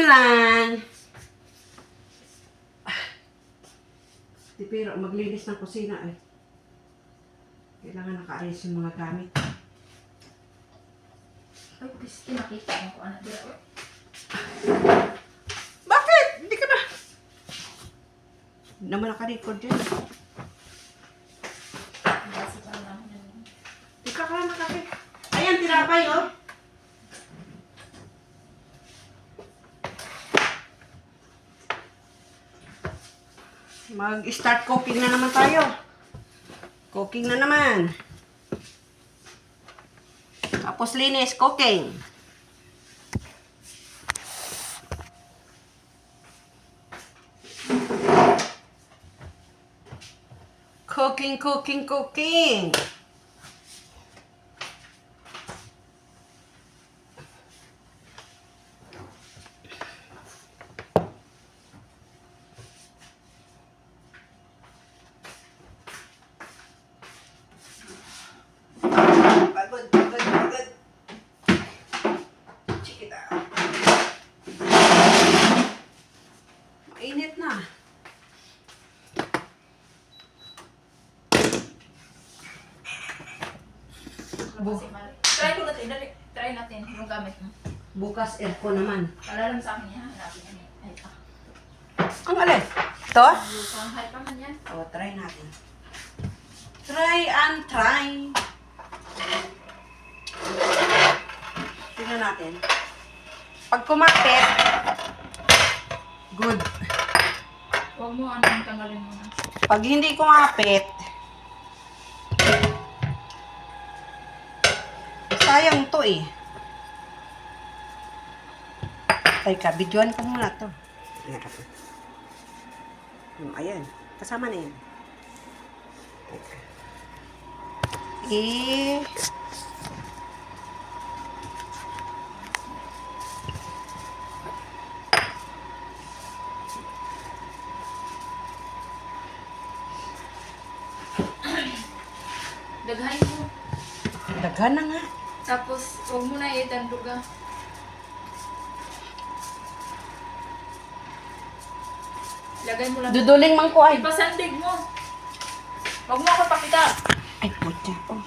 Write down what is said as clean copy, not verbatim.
lang. Pero maglinis ng kusina eh. Kailangan naka-arrange yung mga gamit. Ay, gusto nakita mo kung ano dito. Bakit? Hindi ka na. Hindi naman naka-record yun. Basi pa lang yun. Ika ka lang nakakit. Ayan, tinapay oh. Mag-start cooking na naman tayo. Cooking na naman. Tapos linis, cooking. Cooking, cooking, cooking. Pagod, pagod, pagod. Check it out. Mainit na. Try ko natin, try natin yung gamit mo. Bukas aircon naman. Para lang sa akin yan, hanapin yan eh. Ay, pa. Ang alin? Ito? Panghay pa man yan. O, try natin. Try and try. Tingnan natin. Pag kumapit, good. Huwag mo tanggalin mo na. Pag hindi kumapit, sayang to eh. Teka, videoan ko muna to. Ayan, kasama na yan. Teka. Daghan mo. Daghan na nga. Tapos, huwag mo na itanduga. Lagay mo lang. Duduling man ko ay. Ipasandig mo. Huwag mo ako pakita. Ay, putya. Oh.